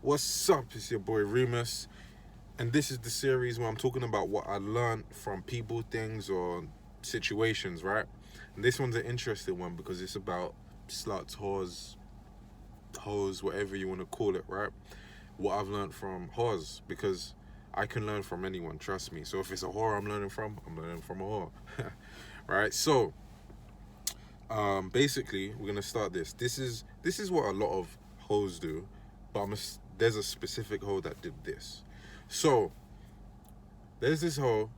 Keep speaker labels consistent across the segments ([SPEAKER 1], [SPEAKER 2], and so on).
[SPEAKER 1] What's up? It's your boy Reemus, and this is the series where I'm talking about what I learned from people, things, or situations, right? And this one's an interesting one because it's about sluts, whores, hoes, whatever you want to call it, right? What I've learned from whores, because I can learn from anyone, trust me. So if it's a whore I'm learning from a whore, right? So basically, we're gonna start this. This is what a lot of hoes do, but there's a specific hoe that did this. So there's this hoe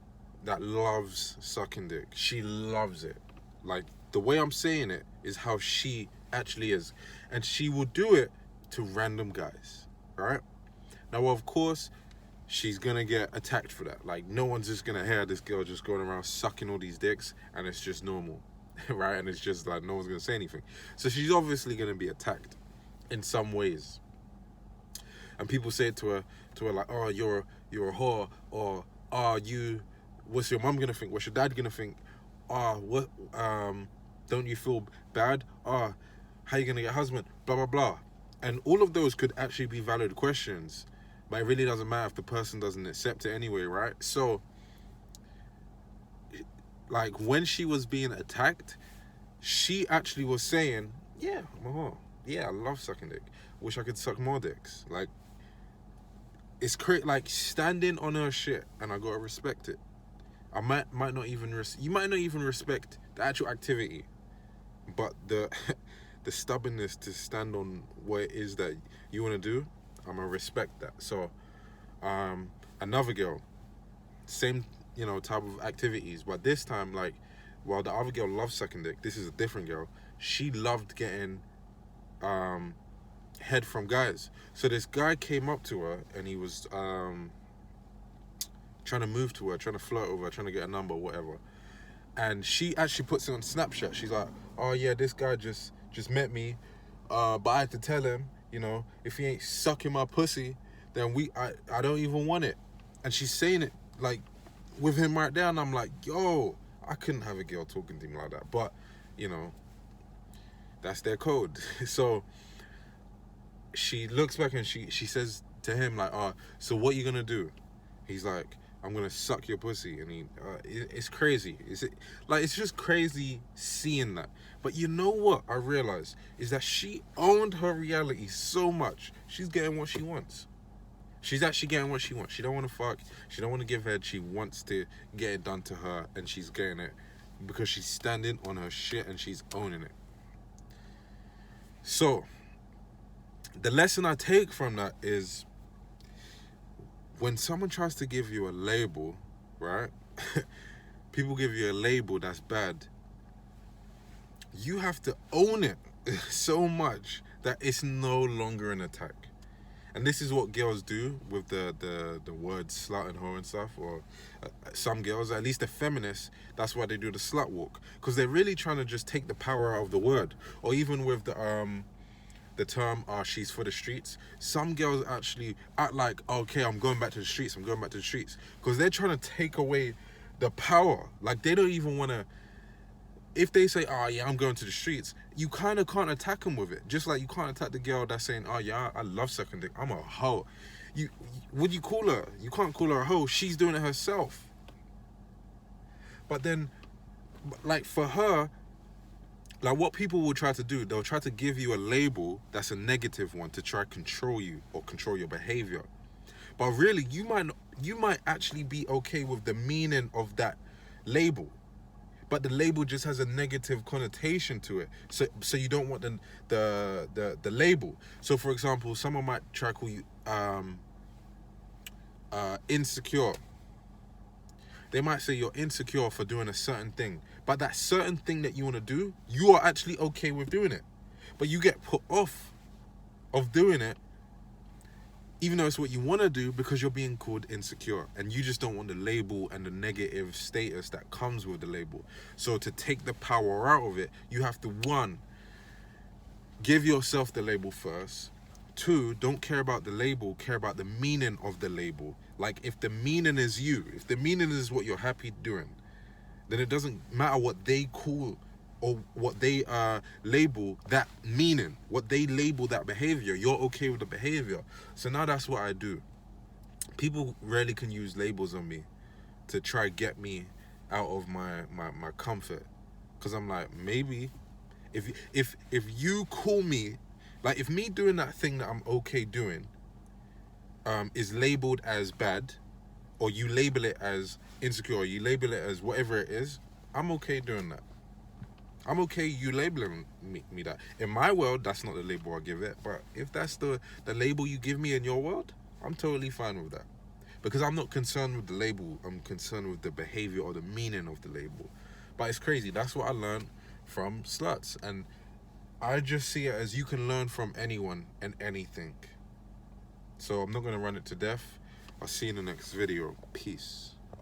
[SPEAKER 1] that loves sucking dick. She loves it. Like the way I'm saying it is how she actually is, and she will do it to random guys, right? Now, of course, she's gonna get attacked for that. Like no one's just gonna hear this girl just going around sucking all these dicks, and it's just normal, right? And it's just like no one's gonna say anything. So she's obviously gonna be attacked in some ways, and people say it to her like, "Oh, you're a whore," or "Oh, you, what's your mom gonna think? What's your dad gonna think? Oh, what don't you feel bad? Oh, how you gonna get a husband? Blah blah blah." And all of those could actually be valid questions, but it really doesn't matter if the person doesn't accept it anyway, right? So, like when she was being attacked, she actually was saying, "Yeah, I'm a whore. Yeah, I love sucking dick. Wish I could suck more dicks." Like it's crazy, like standing on her shit, and I gotta respect it. I might not even you might not even respect the actual activity, but the the stubbornness to stand on what it is that you want to do, I'm gonna respect that. So, another girl, same type of activities, but this time like, while the other girl loves sucking dick, this is a different girl. She loved getting um head from guys. So this guy came up to her and he was trying to move to her, trying to flirt over her, trying to get a number, whatever. And she actually puts it on Snapchat. She's like, "Oh yeah, this guy just met me, but I had to tell him, if he ain't sucking my pussy, then I don't even want it." And she's saying it like with him right there, and I'm like, "Yo, I couldn't have a girl talking to him like that." But you know, that's their code. So she looks back and she says to him like, "Oh, so what you gonna do?" He's like, "I'm gonna suck your pussy," and it's crazy. Is it like it's just crazy seeing that? But you know what I realized is that she owned her reality so much. She's getting what she wants. She's actually getting what she wants. She don't want to fuck. She don't want to give head. She wants to get it done to her, and she's getting it because she's standing on her shit and she's owning it. So the lesson I take from that is when someone tries to give you a label, right? People give you a label that's bad. You have to own it so much that it's no longer an attack. And this is what girls do with the words slut and whore and stuff, or some girls, at least the feminists, that's why they do the slut walk, because they're really trying to just take the power out of the word. Or even with the term she's for the streets, some girls actually act like, "Okay, I'm going back to the streets, I'm going back to the streets," because they're trying to take away the power. Like they don't even want to, if they say, "Oh yeah, I'm going to the streets," you kind of can't attack them with it. Just like you can't attack the girl that's saying, "Oh yeah, I love sucking dick, I'm a hoe." you would you call her, you can't call her a hoe, she's doing it herself. But then, like for her, like what people will try to do, they'll try to give you a label that's a negative one to try to control you or control your behavior. But really, you might actually be okay with the meaning of that label, but the label just has a negative connotation to it. So you don't want the label. So for example, someone might try to call you insecure. They might say you're insecure for doing a certain thing, but that certain thing that you want to do, you are actually okay with doing it, but you get put off of doing it even though it's what you want to do, because you're being called insecure and you just don't want the label and the negative status that comes with the label. So to take the power out of it, you have to, one, give yourself the label first. Two, don't care about the label, care about the meaning of the label. Like if the meaning is you, if the meaning is what you're happy doing, then it doesn't matter what they call or what they label that meaning, what they label that behavior. You're okay with the behavior. So now that's what I do. People rarely can use labels on me to try get me out of my comfort, because I'm like, maybe if you call me, like, if me doing that thing that I'm okay doing is labeled as bad, or you label it as insecure, or you label it as whatever it is, I'm okay doing that. I'm okay you labeling me that. In my world, that's not the label I give it, but if that's the label you give me in your world, I'm totally fine with that. Because I'm not concerned with the label, I'm concerned with the behavior or the meaning of the label. But it's crazy, that's what I learned from sluts. And I just see it as you can learn from anyone and anything. So I'm not going to run it to death. I'll see you in the next video. Peace.